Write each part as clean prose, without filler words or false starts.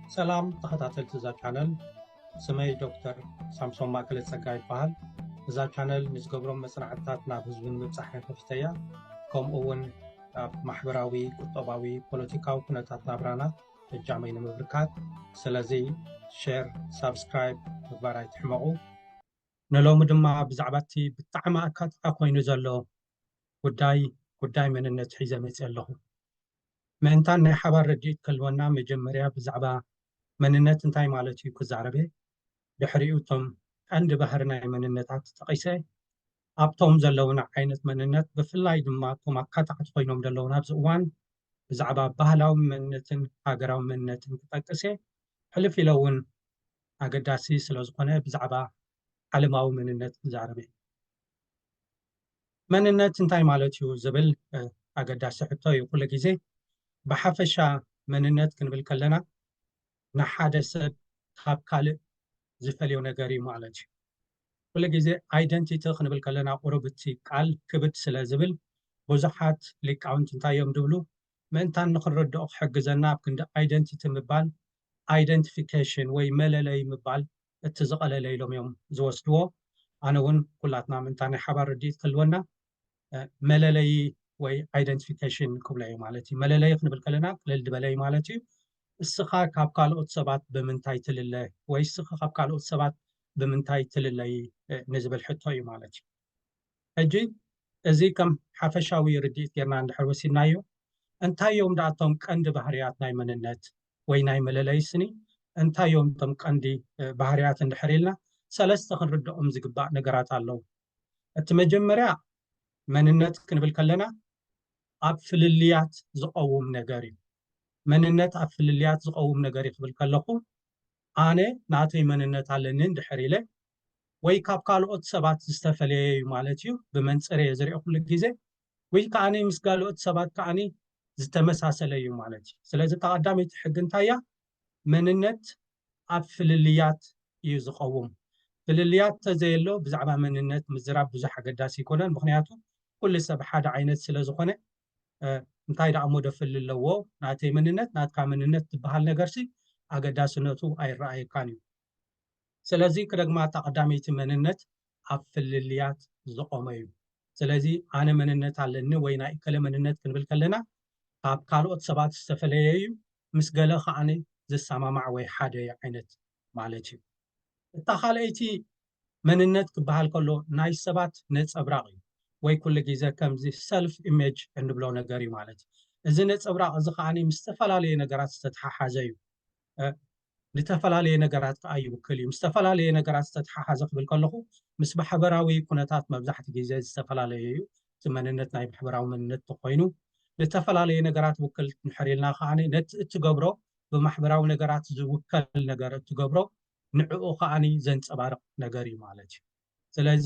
سلام تخطاتل تزا channel سمي دكتور سامسون ماكل تسقاي فعل تزا channel نزقبرم مسرعتات نابزون مبصحي خفتيا كم اون محبراوي قطباوي بوليتيكاو كنتات نابرانا الجامعين مبركات سلازي شير سابسكرايب مقباراي تحمقو نلو مدما بزعباتي بتعما اكات اكوينو زلو قداي من النتحيزة ميسيالله مانتان ناي حبار رديت كلونا مجمريا بزعبا مننت انتاي مالتي كزعربي دحريوتم عند بحرنا مننتات تقيسه ابتم زلونا عينت مننت بفلاي دما توما كاتعت خوينوم دلونا بزوان بزعبا بهلاو مننتن هاجراو مننتن تقيسه حلف يلون اقداسي سلوزقونه بزعبا علماو مننت زعربي مننت انتاي مالتي زبل اقداسي حتى يقول لك بحفشا مننت كنبل كلنا نحاده سب ካብ ካልእ ዝፈልዮ ነገር እዩ ማለት እዩ ኩሉ ግዜ አይደንቲቲ ክንብል ከለና ቁርብቲ ቃል ክብድ ስለ ዝብል ብዙሓት ሊቃውንቲ እንታይ እዮም ድብሉ ምእንታን ንክንረድኦ ክሕግዘና ኣብ ክንዲ አይደንቲቲ ምባል አይደንቲፊኬሽን ወይ መለለይ ምባል እቲ ዝቐለለ ኢሎም እዮም ዝወስድዎ ኣነ እውን ኩላትና ምእንታን ናይ ሓባር ርድኢት ክህልወና መለለይ ወይ አይደንቲፊኬሽን ክብሎ እዩ ማለት እዩ መለለይ ክንብል ከለና ቅልል ዝበለ እዩ ማለት እዩ እስኻ ካብ ካልኦት ሰባት ብምንታይ ትልለ ወይ እስኻ ካብ ካልኦት ሰባት ብምንታይ ትልለይ ንዝብል ሕቶ እዩ ማለት እዩ ሕጂ እዚ ከም ሓፈሻዊ ርድኢት ጌርና እንድሕር ወሲድናዮ እንታይ እዮም ዳኣቶም ቀንዲ ባህርያት ናይ መንነት ወይ ናይ መለለይ ስኒ እንታይ እዮም እቶም ቀንዲ ባህርያት እንድሕር ኢልና ሰለስተ ክንርድኦም ዝግባእ ነገራት ኣለዉ እቲ መጀመርያ መንነት ክንብል ከለና ኣብ ፍልልያት ዝቐውም ነገር እዩ መንነት ኣብ ፍልልያት ዝቐውም ነገር ይኽብል ከለኹ ኣነ ናተይ መንነት ኣለኒ እንድሕር ኢለ ወይ ካብ ካልኦት ሰባት ዝተፈለየ እዩ ማለት እዩ ብመንፅር እየ ዝሪኦ ኩሉ ግዜ ወይ ከዓኒ ምስ ካልኦት ሰባት ከዓኒ ዝተመሳሰለ እዩ ማለት እዩ ስለዚ ተቐዳሚት ሕጊ እንታይ እያ መንነት ኣብ ፍልልያት እዩ ዝቐውም ፍልልያት ተዘየሎ ብዛዕባ መንነት ምዝራብ ብዙሕ ኣገዳሲ ይኮነን ምክንያቱ ኩሉ ሰብ ሓደ ዓይነት ስለ ዝኾነ እንታይ ደኣ ሞ ደፍል ኣለዎ ናተይ መንነት ናትካ መንነት ትበሃል ነገርሲ ኣገዳስነቱ ኣይረኣየካን እዩ ስለዚ ክደግማ ተቐዳሚቲ መንነት ኣብ ፍልልያት ዝቆመ እዩ ስለዚ ኣነ መንነት ኣለኒ ወይ ናይ እከለ መንነት ክንብል ከለና ካብ ካልኦት ሰባት ዝተፈለየ እዩ ምስ ገለ ከዓኒ ዝሰማማዕ ወይ ሓደ ዓይነት ማለት እዩ እታ ካልአይቲ መንነት ክበሃል ከሎ ናይ ሰባት ነፀብራቕ እዩ ወይ ኩሉ ግዜ ከምዚ ሰልፍ ኢሜጅ እንብሎ ነገር እዩ ማለት እዩ እዚ ነፀብራቕ እዚ ከዓኒ ምስ ዝተፈላለዩ ነገራት ዝተተሓሓዘ እዩ ንተፈላለየ ነገራት ከዓ ይውክል እዩ ምስ ዝተፈላለዩ ነገራት ዝተተሓሓዘ ክብል ከለኹ ምስ ማሕበራዊ ኩነታት መብዛሕቲ ግዜ ዝተፈላለዩ እዩ እቲ መንነት ናይ ማሕበራዊ መንነት ኮይኑ ንተፈላለየ ነገራት ውክል ንድሕር ኢልና ከዓኒ ነቲ እትገብሮ ብማሕበራዊ ነገራት ዝውከል ነገር እትገብሮ ንዕኡ ከዓኒ ዘንፀባርቕ ነገር እዩ ማለት እዩ ስለዚ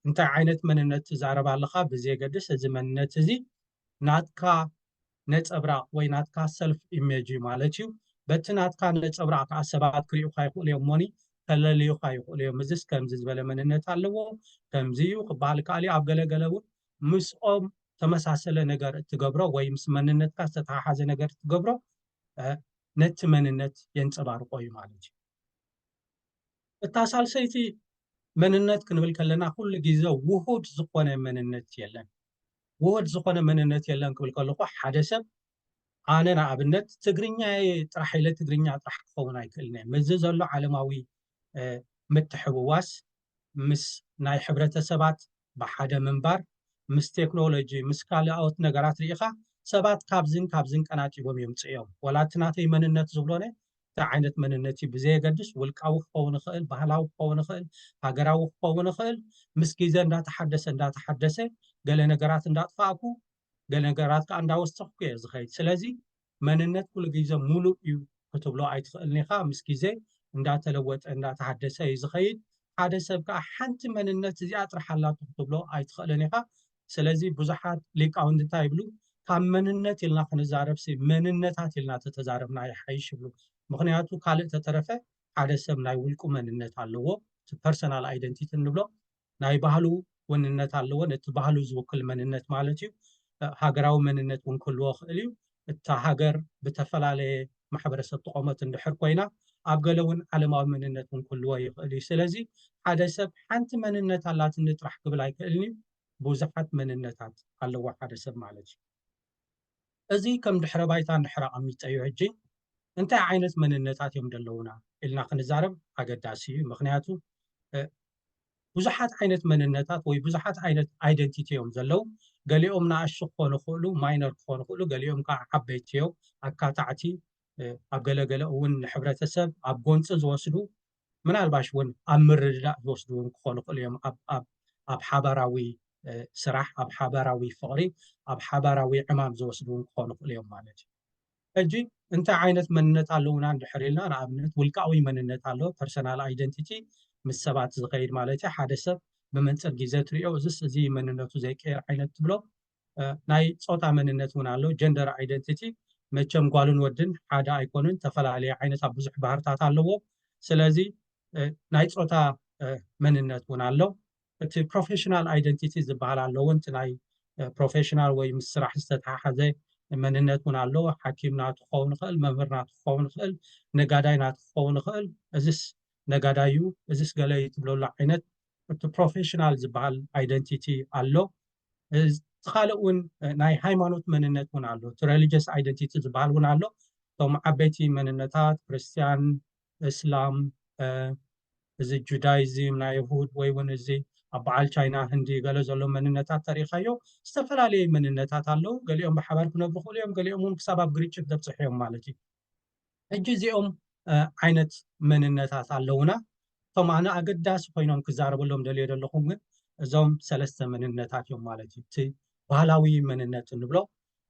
እንታይ ዓይነት መንነት ትዛረባ ኣለካ ብዘየገድስ እዚ መንነት እዚ ናትካ ነፀብራቕ ወይ ናትካ ሰልፍ ኢሜጅ ማለት እዩ በቲ ናትካ ነፀብራቕ ከዓ ሰባት ክሪኡካ ይኽእሉ እዮም እሞኒ ከለልዩካ ይኽእሉ እዮም እዚስ ከምዚ ዝበለ መንነት ኣለዎ ከምዚ እዩ ክበሃል ከኣሊ ኣብ ገለገለ እውን ምስኦም ተመሳሰለ ነገር እትገብሮ ወይ ምስ መንነትካ ዝተተሓሓዘ ነገር እትገብሮ ነቲ መንነት የንፀባርቆ እዩ ማለት እዩ እታ ሳልሰይቲ መንነት ክንብል ከለና ኩሉ ግዜ ውሁድ ዝኾነ መንነት የለን ውሁድ ዝኾነ መንነት የለን ክብል ከለኹ ሓደ ሰብ ኣነ ንኣብነት ትግርኛ ጥራሕ ኢለ ትግርኛ ጥራሕ ክኸውን ኣይክእልን እየ ምዚ ዘሎ ዓለማዊ ምትሕውዋስ ምስ ናይ ሕብረተሰባት ብሓደ ምንባር ምስ ቴክኖሎጂ ምስ ካልኦት ነገራት ሪኢኻ ሰባት ካብዝን ቀናጢቦም የምፅኦም ወላቲ ናተይ መንነት ዝብሎነ እንታይ ዓይነት መንነት እዩ ብዘየገድስ ውልቃዊ ክኸውን ይኽእል ባህላዊ ክኸውን ይኽእል ሃገራዊ ክኸውን ይኽእል ምስ ግዜ እንዳተሓደሰ ገለ ነገራት እንዳጥፋእኩ ገለ ነገራት ከዓ እንዳወሰኽኩ እየ ዝኸይድ ስለዚ መንነት ኩሉ ግዜ ሙሉእ እዩ ክትብሎ ኣይትኽእልን ኢኻ ምስ ግዜ እንዳተለወጠ እንዳተሓደሰ እዩ ዝኸይድ ሓደ ሰብ ከዓ ሓንቲ መንነት እዚኣ ጥራሕ ኣላቱ ክትብሎ ኣይትኽእልን ኢኻ ስለዚ ብዙሓት ሊቃውንቲ እንታይ ይብሉ ካብ መንነት ኢልና ክንዛረብሲ መንነታት ኢልና ተተዛረብና ይሓይሽ ይብሉ ምክንያቱ ካልእ ተተረፈ ሓደ ሰብ ናይ ውልቁ መንነት ኣለዎ እቲ ፐርሰናል አይደንቲቲ እንብሎ ናይ ባህሉ ውንነት ኣለዎ ነቲ ባህሉ ዝውክል መንነት ማለት እዩ ሃገራዊ መንነት እውን ክህልዎ ክእል እዩ እታ ሃገር ብተፈላለየ ማሕበረሰብ ጥቆመት እንድሕር ኮይና ኣብ ገለ እውን ዓለማዊ መንነት እውን ክህልዎ ይኽእል እዩ። ስለዚ ሓደ ሰብ ሓንቲ መንነት ኣላትኒ ጥራሕ ክብል ኣይክእልኒ፣ ብዙሓት መንነታት ኣለዎ ሓደ ሰብ ማለት እዩ። እዚ ከም ድሕረ ባይታ እንድሕር ኣቐሚጠዮ ሕጂ እንታይ ዓይነት መንነታት እዮም ዘለውና ኢልና ክንዛረብ ኣገዳሲ እዩ። ምክንያቱ ብዙሓት ዓይነት መንነታት ወይ ብዙሓት ዓይነት ኣይደንቲቲ እዮም ዘለው። ገሊኦም ንኣሽቱ ክኾኑ ይኽእሉ፣ ማይነር ክኾኑ ይኽእሉ፣ ገሊኦም ከዓ ዓበይቲ እዮም ኣካታዕቲ ኣብ ገለገለ እውን ንሕብረተሰብ ኣብ ጎንፂ ዝወስዱ ምናልባሽ እውን ኣብ ምርድዳእ ዝወስዱ እውን ክኾኑ ይኽእሉ እዮም። ኣብ ሓበራዊ ስራሕ፣ ኣብ ሓበራዊ ፍቕሪ፣ ኣብ ሓበራዊ ዕማም ዝወስዱ እውን ክኾኑ ይኽእሉ እዮም ማለት እዩ። ሕጂ እንታይ ዓይነት መንነት ኣለውና እንድሕር ኢልና ንኣብነት ውልቃዊ መንነት ኣሎ፣ ፐርሰናል ኣይደንቲቲ ምስ ሰባት ዝኸይድ ማለት እዩ። ሓደ ሰብ ብመንፅር ግዜ ትሪኦ እዚስ እዚ መንነቱ ዘይቀየር ዓይነት ትብሎ። ናይ ፆታ መንነት እውን ኣሎ፣ ጀንደር ኣይደንቲቲ መቸም ጓልን ወድን ሓደ ኣይኮኑን፣ ተፈላለየ ዓይነት ኣብ ብዙሕ ባህርታት ኣለዎ። ስለዚ ናይ ፆታ መንነት እውን ኣሎ። እቲ ፕሮፌሽናል ኣይደንቲቲ ዝበሃል ኣለዎ፣ እቲ ናይ ፕሮፌሽናል ወይ ምስ ስራሕ ዝተተሓሓዘ መንነት እውን ኣሎ። ሓኪም ናቱ ክኸውን ይኽእል፣ መምህር ናቱ ክኸውን ይኽእል፣ ነጋዳይ ናቱ ክኸውን ይኽእል። እዚስ ነጋዳይ እዩ፣ እዚስ ገለ እዩ ትብለሉ ዓይነት እቲ ፕሮፌሽናል ዝበሃል ኣይደንቲቲ ኣሎ። እቲ ካልእ እውን ናይ ሃይማኖት መንነት እውን ኣሎ፣ እቲ ሬሊጅስ ኣይደንቲቲ ዝበሃል እውን ኣሎ። እቶም ዓበይቲ መንነታት ክርስቲያን፣ እስላም፣ እዚ ጁዳይዝም ናይ ይሁድ ወይ እውን እዚ ኣብ በዓል ቻይና ህንዲ ገለ ዘሎ መንነታት ተሪኻዮ ዝተፈላለየ መንነታት ኣለዉ። ገሊኦም ብሓባር ክነብሩ ይኽእሉ እዮም፣ ገሊኦም እውን ክሳብ ኣብ ግርጭት ዘብፅሑ እዮም ማለት እዩ። ሕጂ እዚኦም ዓይነት መንነታት ኣለውና። እቶም ኣነ ኣገዳሲ ኮይኖም ክዛረበሎም ደልዮ ዘለኹም ግን እዞም ሰለስተ መንነታት እዮም ማለት እዩ። እቲ ባህላዊ መንነት እንብሎ፣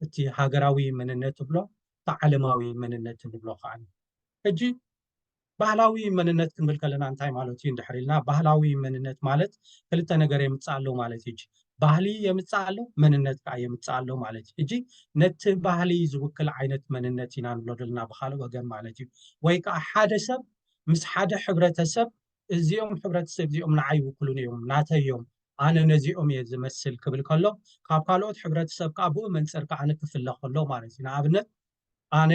እቲ ሃገራዊ መንነት ንብሎ፣ እቲ ዓለማዊ መንነት እንብሎ ከዓ ሕጂ ባህላዊ መንነት ክንብል ከለና እንታይ ማለት እዩ እንድሕር ኢልና፣ ባህላዊ መንነት ማለት ክልተ ነገር የምፅእ ኣሎ ማለት እዩ። ባህሊ የምፅእ ኣሎ፣ መንነት ከዓ የምፅእ ኣሎ ማለት እዩ። ሕጂ ነቲ ባህሊ ዝውክል ዓይነት መንነት ኢና ንብሎ ዘለና ብካልእ ወገን ማለት እዩ። ወይ ከዓ ሓደ ሰብ ምስ ሓደ ሕብረተሰብ እዚኦም ሕብረተሰብ እዚኦም ንዓይ ይውክሉን እዮም፣ ናተይ እዮም፣ ኣነ ነዚኦም እየ ዝመስል ክብል ከሎ ካብ ካልኦት ሕብረተሰብ ከዓ ብኡ መንፅር ከዓ ክፍለ ከሎ ማለት እዩ። ንኣብነት ኣነ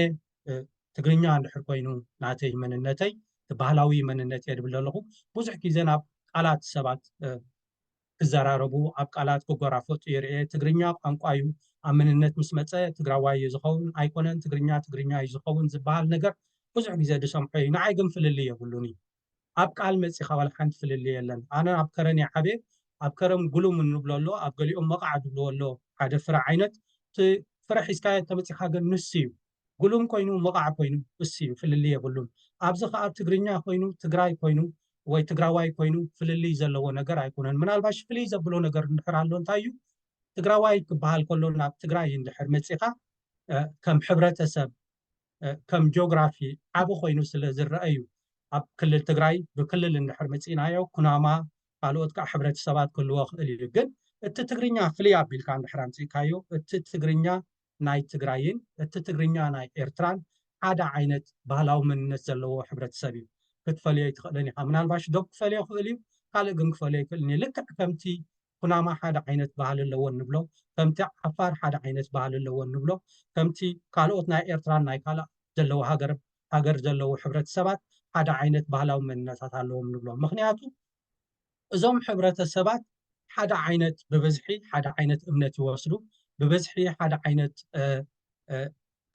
ትግርኛ እንድሕር ኮይኑ ናተይ መንነተይ ባህላዊ መንነት እየ ድብል ዘለኹ። ብዙሕ ግዜ ናብ ቃላት ሰባት ክዘራረቡ ኣብ ቃላት ክጎራፈጡ የርኤ። ትግርኛ ቋንቋ እዩ፣ ኣብ መንነት ምስ መፀ ትግራዋይ እዩ ዝኸውን፣ ኣይኮነን ትግርኛ ትግርኛ እዩ ዝኸውን ዝበሃል ነገር ብዙሕ ግዜ ድሰምዖ እዩ። ንዓይ ግን ፍልሊ የብሉን እዩ። ኣብ ቃል መፂኻ ዋላ ሓንቲ ፍልሊ የለን። ኣነ ኣብ ከረን እየ ዓብየ፣ ኣብ ከረም ጉሉም እንብሎ ኣሎ፣ ኣብ ገሊኦም መቃዕ ድብልዎ ኣሎ። ሓደ ፍረ ዓይነት ፍረ ሒዝካዮ ተመፂኻ ግን ንስ እዩ፣ ጉሉም ኮይኑ መቃዕ ኮይኑ እስ እዩ፣ ፍልሊ የብሉን። ኣብዚ ከዓ ትግርኛ ኮይኑ ትግራይ ኮይኑ ወይ ትግራዋይ ኮይኑ ፍልሊ ዘለዎ ነገር ኣይኮነን። ምናልባሽ ፍልይ ዘብሎ ነገር እንድሕር ኣሎ እንታይ እዩ፣ ትግራዋይ ክበሃል ከሎ ናብ ትግራይ እንድሕር መፂኻ ከም ሕብረተሰብ ከም ጂኦግራፊ ዓብ ኮይኑ ስለ ዝረአዩ ኣብ ክልል ትግራይ ብክልል እንድሕር መፂናዮ ኩናማ ካልኦት ከዓ ሕብረተሰባት ክህልዎ ክእል እዩ። ግን እቲ ትግርኛ ፍልይ ኣቢልካ እንድሕር ኣምፂእካዮ እቲ ትግርኛ ናይ ትግራይን እቲ ትግርኛ ናይ ኤርትራን ሓደ ዓይነት ባህላዊ መንነት ዘለዎ ሕብረተሰብ እዩ። ክትፈልዮ ይትኽእልን ኢኻ። ምናልባሽ ዶብ ክፈልዮ ክእል እዩ፣ ካልእ ግን ክፈልዮ ይክእልን እዩ። ልክዕ ከምቲ ኩናማ ሓደ ዓይነት ባህሊ ኣለዎ እንብሎ፣ ከምቲ ዓፋር ሓደ ዓይነት ባህሊ ኣለዎ እንብሎ፣ ከምቲ ካልኦት ናይ ኤርትራን ናይ ካልእ ዘለዎ ሃገር ዘለዎ ሕብረተሰባት ሓደ ዓይነት ባህላዊ መንነታት ኣለዎም ንብሎ። ምክንያቱ እዞም ሕብረተሰባት ሓደ ዓይነት ብበዝሒ ሓደ ዓይነት እምነት ይወስዱ፣ ብበዝሒ ሓደ ዓይነት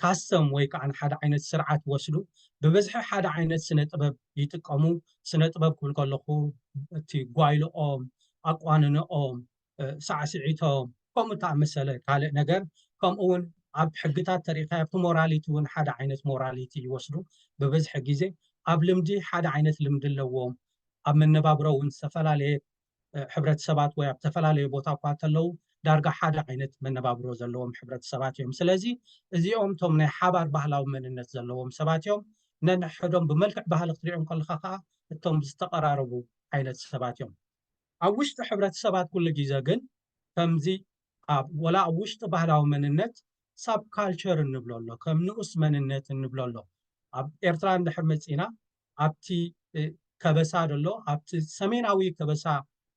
ካስተም ወይ ከዓ ሓደ ዓይነት ስርዓት ይወስዱ፣ ብበዝሒ ሓደ ዓይነት ስነ ጥበብ ይጥቀሙ። ስነ ጥበብ ክብል ከለኹ እቲ ጓይሎኦም፣ ኣቋንንኦም፣ ሳዕስዒቶም ከምኡ ተኣመሰለ ካልእ ነገር። ከምኡውን ኣብ ሕግታት ተሪእካ ኣብቲ ሞራሊቲ እውን ሓደ ዓይነት ሞራሊቲ ይወስዱ። ብበዝሒ ግዜ ኣብ ልምዲ ሓደ ዓይነት ልምዲ ኣለዎም። ኣብ መነባብሮ እውን ዝተፈላለየ ሕብረተሰባት ወይ ኣብ ዝተፈላለየ ቦታ እኳ እንተለው ዳርጋ ሓደ ዓይነት መነባብሮ ዘለዎም ሕብረተሰባት እዮም። ስለዚ እዚኦም እቶም ናይ ሓባር ባህላዊ መንነት ዘለዎም ሰባት እዮም። ነንሕዶም ብመልክዕ ባህሊ ክትሪኦም ከለካ ከዓ እቶም ዝተቀራረቡ ዓይነት ሰባት እዮም። ኣብ ውሽጢ ሕብረተሰባት ኩሉ ግዜ ግን ከምዚ ወላ ኣብ ውሽጢ ባህላዊ መንነት ሳብ ካልቸር እንብሎ ኣሎ፣ ከም ንኡስ መንነት እንብሎ ኣሎ። ኣብ ኤርትራ እንድሕር መፂና ኣብቲ ከበሳ ዘሎ ኣብቲ ሰሜናዊ ከበሳ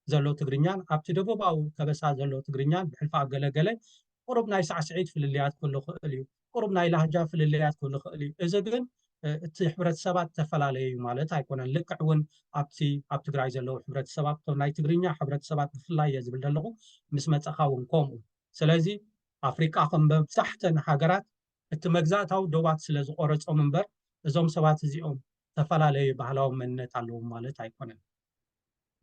ዘሎ ትግርኛን ኣብቲ ደቡባዊ ከበሳ ዘሎ ትግርኛን ብሕልፊ ኣገለገለ ቁሩብ ናይ ሳዕስዒት ፍልልያት ክህሉ ክእል እዩ። ቁሩብ ናይ ላህጃ ፍልልያት ክህሉ ይኽእል እዩ እዚ ግን እቲ ሕብረተሰባት ተፈላለዩ ማለት ኣይኮነን ልክዕ እውን ኣብ ትግራይ ዘለዉ ሕብረተሰባት ናይ ትግርኛ ሕብረተሰባት ብፍላይ እየ ዝብል ዘለኹ ምስ መፀኻ እውን ከምኡ ስለዚ ኣፍሪቃ ከም መብዛሕትአን ሃገራት እቲ መግዛእታዊ ዶባት ስለ ዝቆረፆም እምበር እዞም ሰባት እዚኦም ተፈላለዩ ባህላዊ መንነት ኣለዎም ማለት ኣይኮነን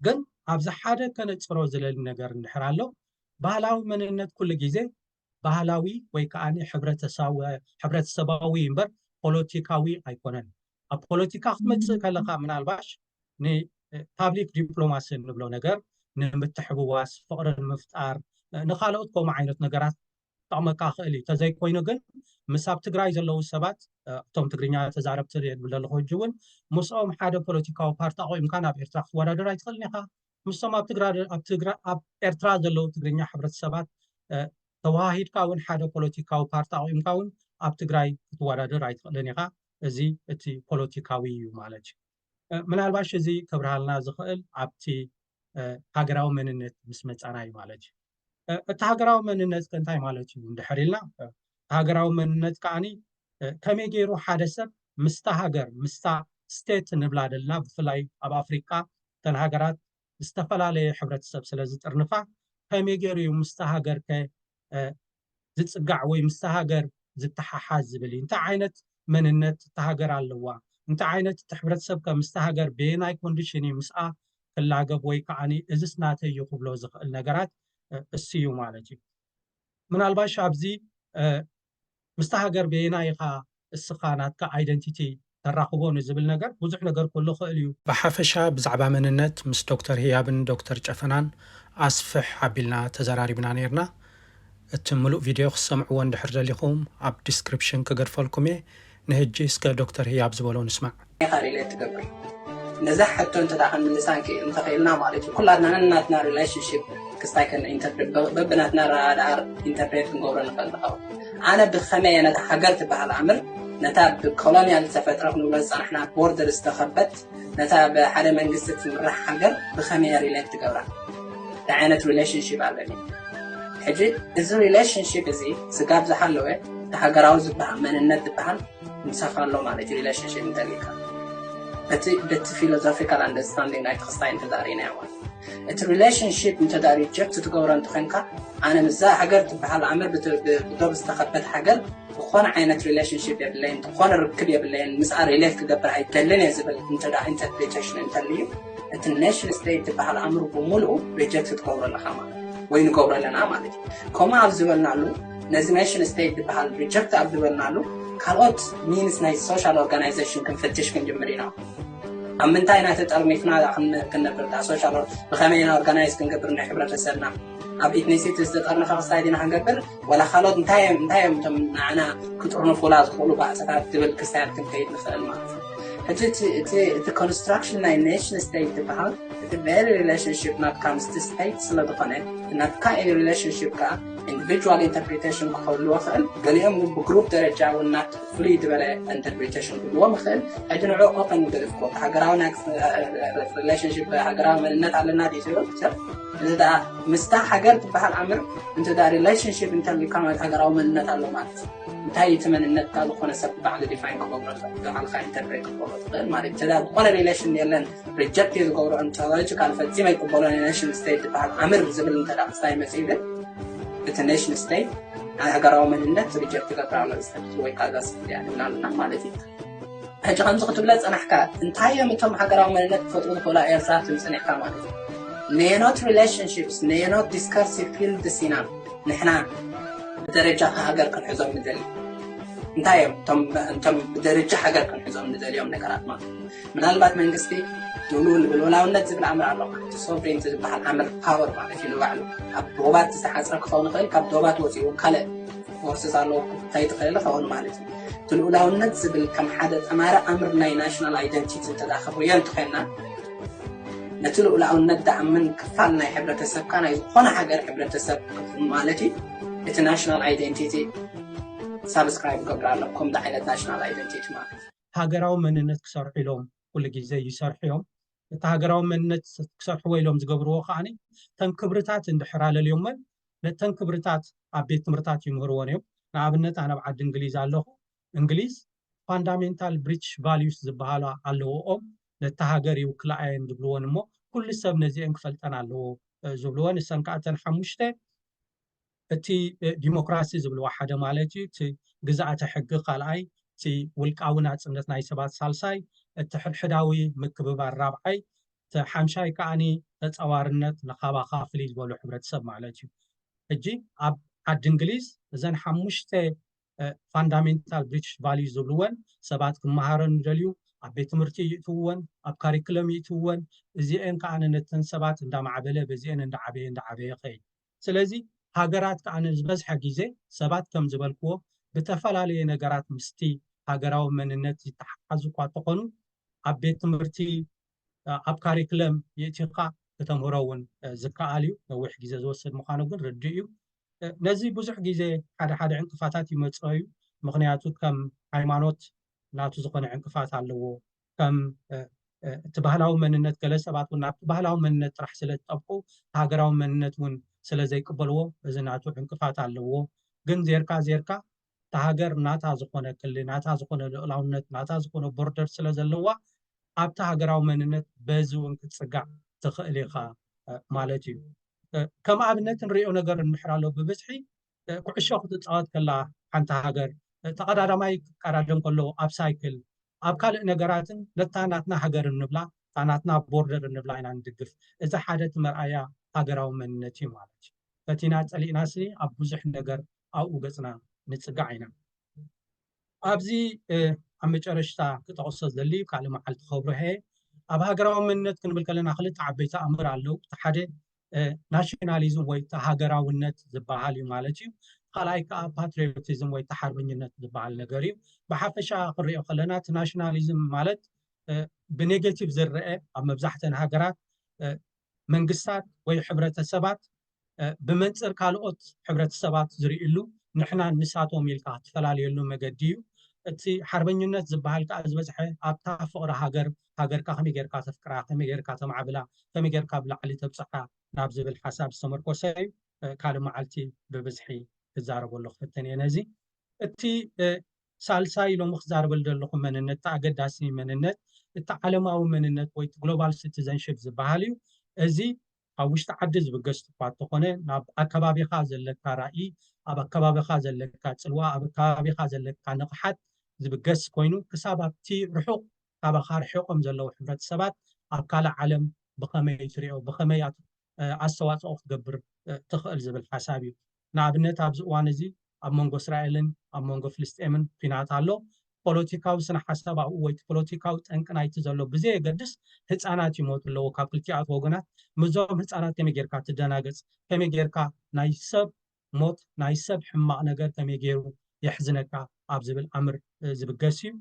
ግን ኣብዚ ሓደ ከነፅሮ ዝለሊ ነገር እንድሕር ኣሎ ባህላዊ መንነት ኩሉ ግዜ ባህላዊ ወይ ከዓኒ ሕብረተሰባዊ እምበር ፖለቲካዊ ኣይኮነን ኣብ ፖለቲካ ክትመፅእ ከለካ ምናልባሽ ንፓብሊክ ዲፕሎማሲ እንብሎ ነገር ንምትሕብዋስ ፍቅርን ምፍጣር ንካልኦት ከምኡ ዓይነት ነገራት ጠቕመካ ክእል እዩ ተዘይኮይኑ ግን ምስ ኣብ ትግራይ ዘለዉ ሰባት እቶም ትግርኛ ተዛረብቲ ዝብል ዘለኹ ሕጂ እውን ምስኦም ሓደ ፖለቲካዊ ፓርቲ ኣቆይምካ ናብ ኤርትራ ክትወዳደር ኣይትኽእልን ኢኻ ምስቶም ኣብ ኤርትራ ዘለዉ ትግርኛ ሕብረተሰባት ተዋሂድካ እውን ሓደ ፖለቲካዊ ፓርቲ ኣቆይምካ እውን ኣብ ትግራይ ክትወዳደር ኣይትኽእልን ኢኻ እዚ እቲ ፖለቲካዊ እዩ ማለት እዩ ምናልባሽ እዚ ክብርሃልና ዝኽእል ኣብቲ ሃገራዊ መንነት ምስ መፃና እዩ ማለት እዩ እቲ ሃገራዊ መንነት እንታይ ማለት እዩ እንድሕር ኢልና ሃገራዊ መንነት ከዓኒ ከመይ ገይሩ ሓደ ሰብ ምስታ ሃገር ምስታ ስቴት ንብላ ዘለና ብፍላይ ኣብ ኣፍሪቃ ተን ሃገራት ዝተፈላለየ ሕብረተሰብ ስለ ዝጥርንፋ ከመይ ገይሩ እዩ ምስታ ሃገር ዝፅጋዕ ወይ ምስታ ሃገር ዝተሓሓዝ ዝብል እዩ እንታይ ዓይነት መንነት እታ ሃገር ኣለዋ እንታይ ዓይነት እቲ ሕብረተሰብ ከምስታ ሃገር ብናይ ኮንዲሽን እዩ ምስኣ ክላገብ ወይ ከዓኒ እዚስ ናተይ እዩ ክብሎ ዝኽእል ነገራት እሱ እዩ ማለት እዩ ምናልባሽ ኣብዚ ምስታ ሃገር ብናይ ኢኻ እስኻ ናትካ ኣይደንቲቲ ተራኽቦ ንዝብል ነገር ብዙሕ ነገር ኩሉ ክእል እዩ ብሓፈሻ ብዛዕባ መንነት ምስ ዶክተር ህያብን ዶክተር ጨፈናን ኣስፍሕ ኣቢልና ተዘራሪብና ነርና እቲ ሙሉእ ቪድዮ ክሰምዕዎ እንድሕር ደሊኹም ኣብ ዲስክሪፕሽን ክገድፈልኩም እየ ንህጂ እስከ ዶክተር ህያብ ዝበሎ ንስማዕ خليلة تقبل نزح حتى أنت داخل من لسانك أنت خيلنا مالك كلنا ناتنا ريليشنشيب كستايكن انتربريت ببناتنا رادار انتربريت نقول نقول أنا بخمية أنا حجرت بهالعمل نتاب كولونيال سفترة نقول إحنا بوردر استخبت نتاب حدا من قصة راح حجر بخمية ريليت تقبل تعانت ريليشنشيب على حجي إذا ريليشنشيب زي سقاب زحلوه تحجر عاوز بها من الند بها مسافر له مالك ريليشنشيب متلقى بت philosophical understanding نايت خصائص انت دارينا يوان ات relationship انت داري جبت تقورن تخنكا انا مزا حجرت بحال عمل بدوب استخبت حجر وخون عينت relationship يبلين تخون ركب يبلين مسار ريليت كدبر ايتلن يزبل انت دا interpretation انت اللي ات nation state بحال عمرو بملو ريجكت تقورن لخما وين قورن لنا مالك كما عزبلنا له نزي nation state بحال reject عزبلنا له كالوت means ناي social organization كنفتش كنجمرينا أمن تاينا تتأرميفنا كنا بردا social بخمينا organize كنقبرنا حبرة سرنا أب ethnicity تستطرنا خاصايدين هنقبر ولا خالوت نتايم معنا كتورنا فولاد خلو بعد ساعات تبل كسائر كنتيت مثلا ما the construction of a nation state تبعها the very relationship not comes to states لدقنه not كأي relationship كا individual interpretation كله خل قليهم بجروب درجة والنات free دبله interpretation كله مخل أجنع open مدرسكو حجراونا relationship حجراو من النت على النادي يصير كتير إذا مستح حجرت بهالأمر أنت ده relationship أنت اللي كانوا حجراو من النت على مات انتهي يتمنى النت قالوا خنا سب بعد define كبرت على خا interpret كبرت ما تدا ولا relation يلن reject يقولوا أنت ليش كان فزي ما يقولون nation state بهالأمر زبل أنت ده استاي مسيرة nation state أنا حجراو من النت reject كبر على الستة ويكذا يعني ما لذي هجى خمسة قتلات أنا حكى انتهي متهم حجراو من النت فترة ولا إرسال تمسني كمان they are not relationships they are not discursive field السينما نحنا بدرجة حجر كن حزام ندلي انتم بدرجة حجر كن حزام ندلي يوم نقرأت ما من البعض من قصدي دولول بالولا وننزل العمل على الله تصوبين تذبح العمل power معنا في لوعله كبدوبات تسحزر كفون خيل كبدوبات وزي وكله ورسز على تايت خيل فون معنا دولولا وننزل كم حدث أمارة أمرنا national identity تداخل ويان تخيلنا نتلو لا ندع من كفالنا حبرة السب كان يكون حجر حبرة السب مالتي international identity subscribe قبل لكم دعينا national identity ما هاجراو مننت كسر حلوم كل جزء يسر حيوم هاجراو مننت كسر حويلهم زقبروا خاني تنكبرتات عند حرال اليوم لتنكبرتات عبيت مرتات يمهرونيو ንኣብነት ኣነ ብዓዲ እንግሊዝ ኣለኹ እንግሊዝ ፋንዳሜንታል ብሪቲሽ ቫልዩስ ዝበሃሉ ኣለዎም ነታ ሃገር ይውክላ እየን ዝብልዎን እሞ ኩሉ ሰብ ነዚአን ክፈልጠን ኣለዎ ዝብልዎን እሰን ከዓ እተን ሓሙሽተ እቲ ዲሞክራሲ ዝብልዎ ሓደ ማለት እዩ እቲ ግዛኣተ ሕጊ ካልኣይ እቲ ውልቃዊ ናፅነት ናይ ሰባት ሳልሳይ እቲ ሕድሕዳዊ ምክብባር ራብዓይ እቲ ሓምሻይ ከዓኒ ተፀዋርነት ንኻባኻ ፍልይ ዝበሉ ሕብረተሰብ ማለት እዩ ሕጂ ኣብ ዓዲ እንግሊዝ እዘን ሓሙሽተ ፋንዳሜንታል ብሪቲሽ ቫልዩ ዝብልወን ሰባት ክመሃረን ይደልዩ ኣብ ቤት ትምህርቲ ይእትውወን ኣብ ካሪኩለም ይእትውወን እዚአን ከዓ ነተን ሰባት እንዳማዕበለ በዚአን እንዳዓበየ ይኸይድ ስለዚ ሃገራት ከዓ ዝበዝሐ ግዜ ሰባት ከም ዝበልክዎ ብተፈላለየ ነገራት ምስቲ ሃገራዊ መንነት ይተሓሓዙ እኳ እንተኾኑ ኣብ ቤት ትምህርቲ ኣብ ካሪኩለም ይእቲኻ ከተምህሮ እውን ዝከኣል እዩ ነዊሕ ግዜ ዝወስድ ምዃኑ ግን ርድእ እዩ ነዚ ብዙሕ ግዜ ሓደ ዕንቅፋታት ይመፅኡ እዩ ምክንያቱ ከም ሃይማኖት ናቱ ዝኾነ ዕንቅፋት ኣለዎ ከም እቲ ባህላዊ መንነት ገለ ሰባት እውን ናብቲ ባህላዊ መንነት ጥራሕ ስለ ዝጠብቁ ሃገራዊ መንነት እውን ስለ ዘይቅበልዎ እዚ ናቱ ዕንቅፋት ኣለዎ ግን ዜርካ እታ ሃገር ናታ ዝኾነ ክልል ናታ ዝኾነ ልዕላውነት ናታ ዝኾነ ቦርደር ስለ ዘለዋ ኣብታ ሃገራዊ መንነት በዚ እውን ክትፅጋዕ ትኽእል ኢኻ ማለት እዩ ከም ኣብነት ንሪኦ ነገር ንምሕር ኣሎ ብብዝሒ ኩዕሾ ክትፃወት ከላ ሓንቲ ሃገር ተቀዳዳማይ ክቀዳደም ከሎ ኣብ ሳይክል ኣብ ካልእ ነገራትን ነታ ናትና ሃገር እንብላ ናትና ቦርደር እንብላ ኢና ንድግፍ እዚ ሓደ እቲ መርኣያ ሃገራዊ መንነት እዩ ማለት እዩ ፈቲና ፀሊእና ስኒ ኣብ ብዙሕ ነገር ኣብኡ ገፅና ንፅጋዕ ኢና ኣብዚ ኣብ መጨረሽታ ክጠቕሶ ዝደሊ ካልእ መዓልቲ ክኸብሮ ህየ ኣብ ሃገራዊ መንነት ክንብል ከለና ክልተ ዓበይቲ ኣእምር ኣለው እቲ ሓደ ናሽናሊዝም ወይ ሃገራውነት ዝበሃል እዩ ማለት እዩ ካልኣይ ከዓ ፓትሪዮቲዝም ወይ ሓርበኝነት ዝበሃል ነገር እዩ ብሓፈሻ ክንሪኦ ከለና እቲ ናሽናሊዝም ማለት ብኔጌቲቭ ዝርአ ኣብ መብዛሕትአን ሃገራት መንግስታት ወይ ሕብረተሰባት ብመንፅር ካልኦት ሕብረተሰባት ዝርእሉ ንሕና ንሳቶም ኢልካ ትፈላለየሉ መገዲ እዩ እቲ ሓርበኝነት ዝበሃል ከዓ ዝበዝሐ ኣብታ ፍቅሪ ሃገርካ ከመይ ጌርካ ተፍቅራ ከመይ ጌርካ ተማዕብላ ከመይ ጌርካ ብላዕሊ ተብፅሓ ናብ ዝብል ሓሳብ ዝተመርኮሰ እዩ ካልእ መዓልቲ ብብዝሒ ክዛረበሉ ክፍትን እየ ነዚ እቲ ሳልሳይ ሎሚ ክዛረበሉ ዘለኹ መንነት እቲ ኣገዳሲ መንነት እቲ ዓለማዊ መንነት ወይ ግሎባል ሲቲዘንሽፕ ዝበሃል እዩ እዚ ኣብ ውሽጢ ዓዲ ዝብገስ እኳ እንተኾነ ናብ ኣከባቢኻ ዘለካ ራእይ ኣብ ኣከባቢኻ ዘለካ ፅልዋ ኣብ ኣከባቢኻ ዘለካ ንቕሓት ዝብገስ ኮይኑ ክሳብ ኣብቲ ርሑቕ ካባኻ ርሒቖም ዘለዉ ሕብረተሰባት ኣብ ካልእ ዓለም ብኸመይ ትሪኦ ብኸመይ ኣስተዋፅኦ ክትገብር ትኽእል ዝብል ሓሳብ እዩ ንኣብነት ኣብዚ እዋን እዚ ኣብ መንጎ እስራኤልን ኣብ መንጎ ፍልስጤምን ኩናት ኣሎ ፖለቲካዊ ስነ ሓሳብ ኣብኡ ወይ ፖለቲካዊ ጠንቂ ናይቲ ዘሎ ብዘየገድስ ህፃናት ይሞቱ ኣለዎ ካብ ክልቲኣት ወገናት ምዞም ህፃናት ከመይ ጌርካ ትደናገፅ ከመይ ጌርካ ናይ ሰብ ሞት ናይ ሰብ ሕማቕ ነገር ከመይ ገይሩ የሕዝነካ ኣብ ዝብል ኣምር ዝብገስ እዩ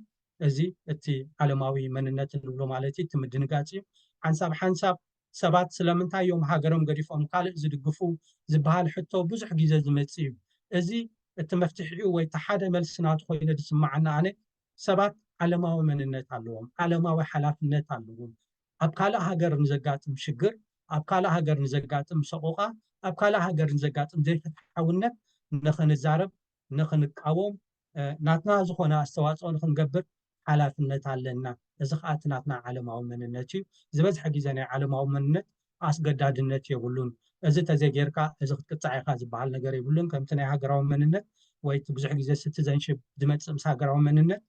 እዚ እቲ ዓለማዊ መንነት ንብሎ ማለት እዩ እቲ ምድንጋፅ እዩ ሓንሳብ ሰባት ስለምንታይ እዮም ሃገሮም ገዲፎም ካልእ ዝድግፉ ዝበሃል ሕቶ ብዙሕ ግዜ ዝመፅእ እዩ እዚ እቲ መፍትሒኡ ወይ እቲ ሓደ መልሲ ናቱ ኮይኑ ዝስማዓና ኣነ ሰባት ዓለማዊ መንነት ኣለዎም ዓለማዊ ሓላፍነት ኣለዎም ኣብ ካልእ ሃገር ንዘጋጥም ሽግር ኣብ ካልእ ሃገር ንዘጋጥም ሰቆቃ ኣብ ካልእ ሃገር ንዘጋጥም ዘይፍትሓውነት ንኽንዛረብ ንኽንቃወም ናትና ዝኾነ ኣስተዋፅኦ ንኽንገብር ሓላፍነት ኣለና እዚ ከዓ እቲ ናትና ዓለማዊ መንነት እዩ ዝበዝሐ ግዜ ናይ ዓለማዊ መንነት ኣስገዳድነት የብሉን እዚ ተዘይጌርካ እዚ ክትቅፃዕ ኢኻ ዝበሃል ነገር የብሉን ከምቲ ናይ ሃገራዊ መንነት ወይ እቲ ብዙሕ ግዜ ሲቲዘንሽፕ ዝመፅእ ምስ ሃገራዊ መንነት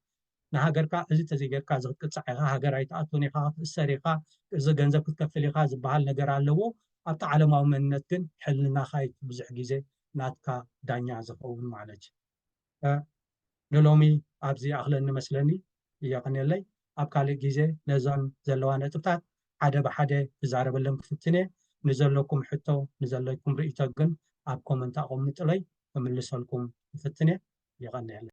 ንሃገርካ እዚ ተዘይጌርካ እዚ ክትቅፃዕ ኢኻ ሃገር ኣይተኣትውን ኢኻ ክትእሰር ኢኻ እዚ ገንዘብ ክትከፍል ኢኻ ዝበሃል ነገር ኣለዎ ኣብቲ ዓለማዊ መንነት ግን ሕልናኻ ብዙሕ ግዜ ናትካ ዳኛ ዝኸውን ማለት እዩ ንሎሚ ኣብዚ ኣኽለኒ መስለኒ እያቕኒለይ ኣብ ካልእ ግዜ ነዞን ዘለዋ ነጥብታት ሓደ ብሓደ ክዛረበሎም ክፍትን እየ ንዘለኩም ሕቶ ንዘለኩም ርእቶ ግን ኣብ ኮመንት ኣቐምጡለይ ክምልሰልኩም ክፍትን እየ ይቐኒየለይ